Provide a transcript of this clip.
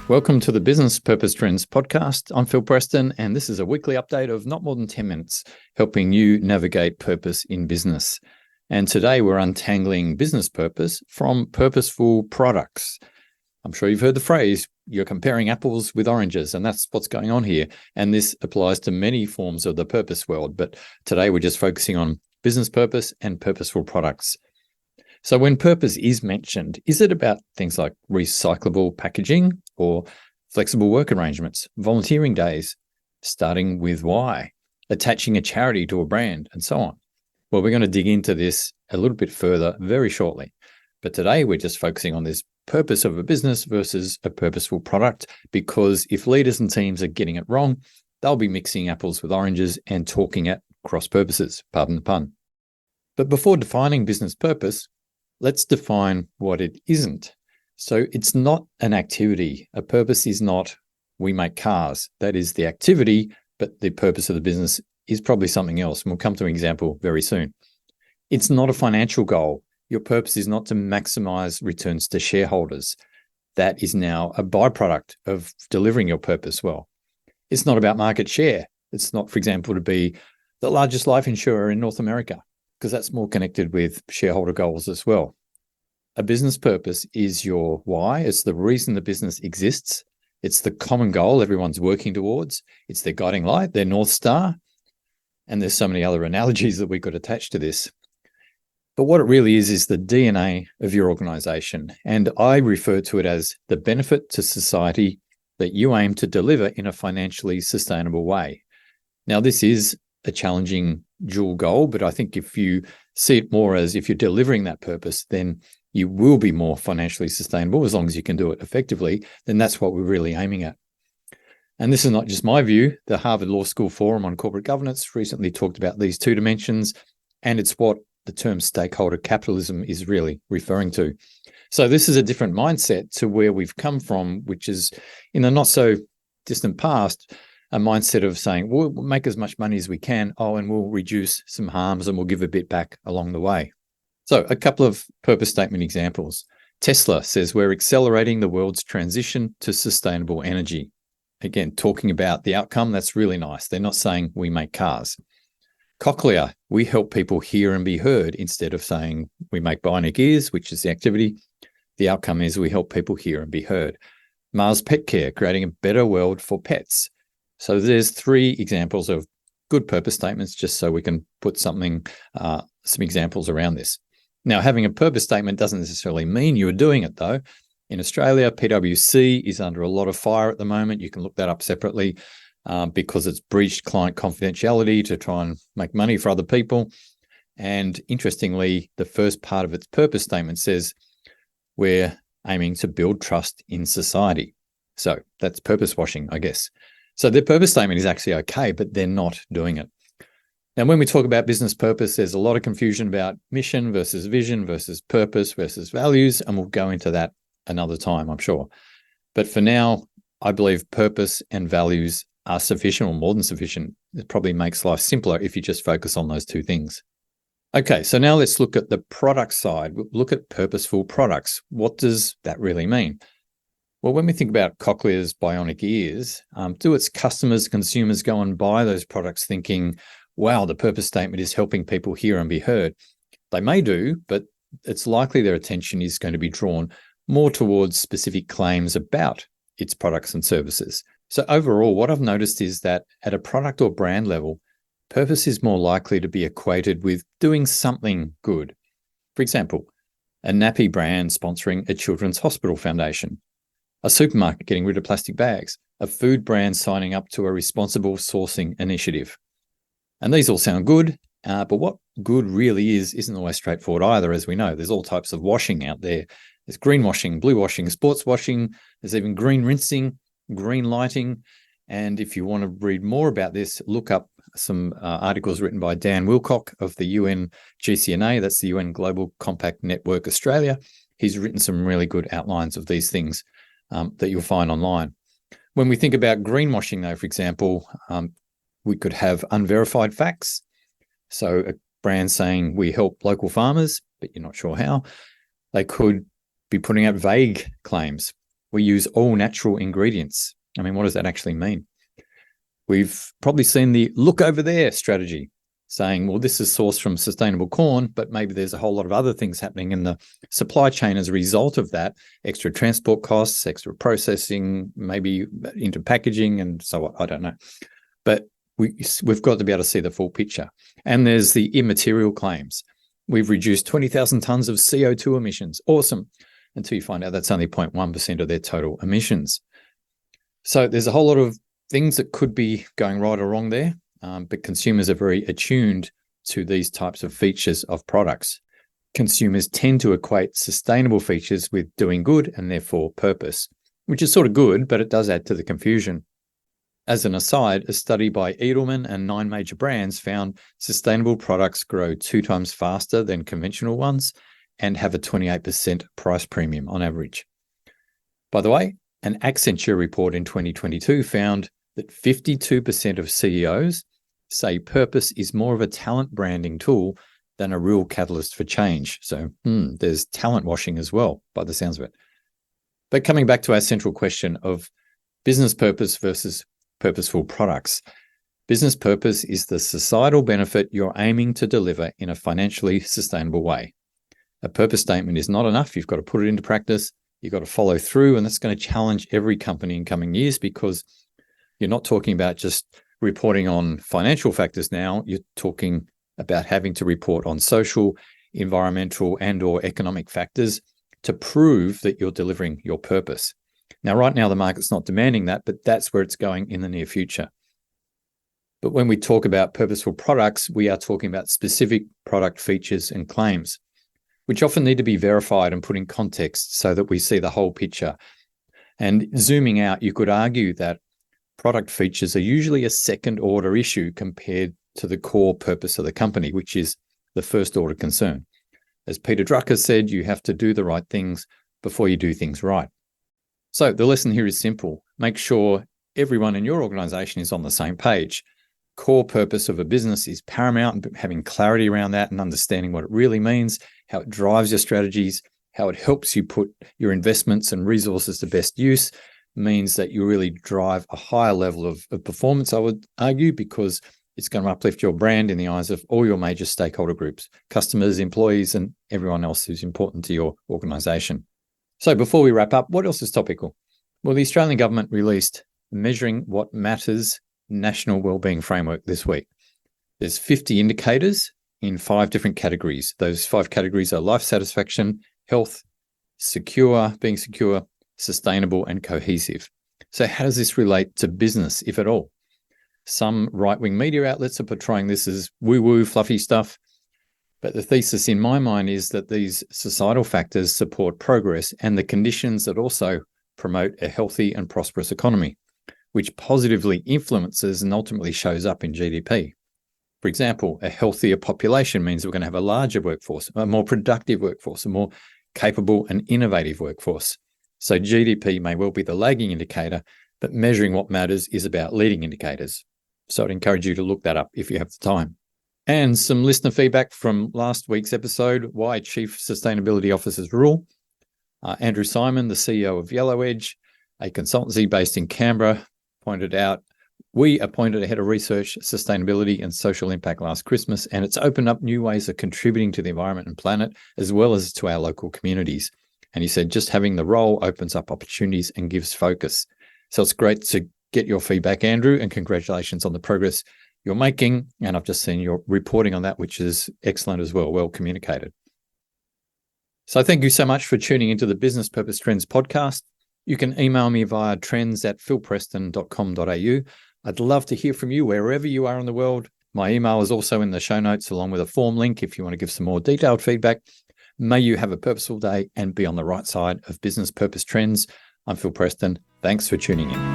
Welcome to the Business Purpose Trends podcast. I'm Phil Preston, and this is a weekly update of not more than 10 minutes, helping you navigate purpose in business. And today we're untangling business purpose from purposeful products. I'm sure you've heard the phrase, you're comparing apples with oranges, and that's what's going on here. And this applies to many forms of the purpose world. But today we're just focusing on business purpose and purposeful products. So when purpose is mentioned, is it about things like recyclable packaging or flexible work arrangements, volunteering days, starting with why, attaching a charity to a brand, and so on? Well, we're going to dig into this a little bit further very shortly. But today we're just focusing on this purpose of a business versus a purposeful product, because if leaders and teams are getting it wrong, they'll be mixing apples with oranges and talking at cross purposes, pardon the pun. But before defining business purpose, let's define what it isn't. So it's not an activity. A purpose is not, we make cars. That is the activity, but the purpose of the business is probably something else. And we'll come to an example very soon. It's not a financial goal. Your purpose is not to maximize returns to shareholders. That is now a byproduct of delivering your purpose well. It's not about market share. It's not, for example, to be the largest life insurer in North America, because that's more connected with shareholder goals as well. A business purpose is your why. It's the reason the business exists. It's the common goal everyone's working towards. It's their guiding light, their North Star. And there's so many other analogies that we could attach to this. But what it really is the DNA of your organization. And I refer to it as the benefit to society that you aim to deliver in a financially sustainable way. Now, this is a challenging dual goal, but I think if you see it more as if you're delivering that purpose, then you will be more financially sustainable as long as you can do it effectively. Then that's what we're really aiming at. And this is not just my view. The Harvard Law School Forum on Corporate Governance recently talked about these two dimensions, and it's what the term stakeholder capitalism is really referring to. So this is a different mindset to where we've come from, which is in the not so distant past, a mindset of saying, we'll make as much money as we can, and we'll reduce some harms and we'll give a bit back along the way. So a couple of purpose statement examples. Tesla says we're accelerating the world's transition to sustainable energy. Again, talking about the outcome, that's really nice. They're not saying we make cars. Cochlear, we help people hear and be heard, instead of saying we make bionic ears, which is the activity. The outcome is we help people hear and be heard. Mars Pet Care, creating a better world for pets. So there's three examples of good purpose statements, just so we can put some examples around this. Now, having a purpose statement doesn't necessarily mean you are doing it, though. In Australia, PwC is under a lot of fire at the moment. You can look that up separately because it's breached client confidentiality to try and make money for other people. And interestingly, the first part of its purpose statement says we're aiming to build trust in society. So that's purpose washing, I guess. So their purpose statement is actually okay, but they're not doing it. Now, when we talk about business purpose, there's a lot of confusion about mission versus vision versus purpose versus values, and we'll go into that another time, I'm sure. But for now, I believe purpose and values are sufficient, or more than sufficient. It probably makes life simpler if you just focus on those two things. Okay, so now let's look at the product side. Look at purposeful products. What does that really mean? Well, when we think about Cochlear's bionic ears, do its customers, consumers go and buy those products thinking, wow, the purpose statement is helping people hear and be heard? They may do, but it's likely their attention is going to be drawn more towards specific claims about its products and services. So overall, what I've noticed is that at a product or brand level, purpose is more likely to be equated with doing something good. For example, a nappy brand sponsoring a children's hospital foundation, a supermarket getting rid of plastic bags, a food brand signing up to a responsible sourcing initiative. And these all sound good, but what good really isn't always straightforward either, as we know. There's all types of washing out there. There's greenwashing, blue washing, sports washing. There's even green rinsing, green lighting. And if you want to read more about this, look up some articles written by Dan Wilcock of the UN GCNA, that's the UN Global Compact Network Australia. He's written some really good outlines of these things that you'll find online. When we think about greenwashing, though, for example, we could have unverified facts. So a brand saying we help local farmers, but you're not sure how. They could be putting out vague claims. We use all natural ingredients. I mean, what does that actually mean? We've probably seen the look over there strategy, saying, well, this is sourced from sustainable corn, but maybe there's a whole lot of other things happening in the supply chain as a result of that, extra transport costs, extra processing, maybe into packaging and so on. I don't know. But we've got to be able to see the full picture. And there's the immaterial claims. We've reduced 20,000 tons of CO2 emissions. Awesome. Until you find out that's only 0.1% of their total emissions. So there's a whole lot of things that could be going right or wrong there. But consumers are very attuned to these types of features of products. Consumers tend to equate sustainable features with doing good and therefore purpose, which is sort of good, but it does add to the confusion. As an aside, a study by Edelman and 9 major brands found sustainable products grow 2 times faster than conventional ones and have a 28% price premium on average. By the way, an Accenture report in 2022 found that 52% of CEOs say purpose is more of a talent branding tool than a real catalyst for change. So there's talent washing as well, by the sounds of it. But coming back to our central question of business purpose versus purposeful products. Business purpose is the societal benefit you're aiming to deliver in a financially sustainable way. A purpose statement is not enough. You've got to put it into practice. You've got to follow through, and that's going to challenge every company in coming years because you're not talking about just reporting on financial factors now. You're talking about having to report on social, environmental, and or economic factors to prove that you're delivering your purpose. Now, right now, the market's not demanding that, but that's where it's going in the near future. But when we talk about purposeful products, we are talking about specific product features and claims, which often need to be verified and put in context so that we see the whole picture. And zooming out, you could argue that product features are usually a second-order issue compared to the core purpose of the company, which is the first-order concern. As Peter Drucker said, you have to do the right things before you do things right. So the lesson here is simple. Make sure everyone in your organization is on the same page. Core purpose of a business is paramount, and having clarity around that and understanding what it really means, how it drives your strategies, how it helps you put your investments and resources to best use means that you really drive a higher level of performance, I would argue, because it's going to uplift your brand in the eyes of all your major stakeholder groups, customers, employees, and everyone else who's important to your organization. So before we wrap up, what else is topical? Well, the Australian government released Measuring What Matters National Wellbeing Framework this week. There's 50 indicators in 5 different categories. Those 5 categories are life satisfaction, health, being secure, sustainable, and cohesive. So how does this relate to business, if at all? Some right-wing media outlets are portraying this as woo-woo, fluffy stuff. But the thesis in my mind is that these societal factors support progress and the conditions that also promote a healthy and prosperous economy, which positively influences and ultimately shows up in GDP. For example, a healthier population means we're going to have a larger workforce, a more productive workforce, a more capable and innovative workforce. So GDP may well be the lagging indicator, but measuring what matters is about leading indicators. So I'd encourage you to look that up if you have the time. And some listener feedback from last week's episode, Why Chief Sustainability Officers Rule. Andrew Simon, the CEO of Yellow Edge, a consultancy based in Canberra, pointed out, we appointed a head of research, sustainability and social impact last Christmas, and it's opened up new ways of contributing to the environment and planet, as well as to our local communities. And he said, just having the role opens up opportunities and gives focus. So it's great to get your feedback, Andrew, and congratulations on the progress you're making. And I've just seen your reporting on that, which is excellent as well, well communicated. So thank you so much for tuning into the Business Purpose Trends podcast. You can email me via trends@philpreston.com.au. I'd love to hear from you wherever you are in the world. My email is also in the show notes, along with a form link if you want to give some more detailed feedback. May you have a purposeful day and be on the right side of business purpose trends. I'm Phil Preston. Thanks for tuning in.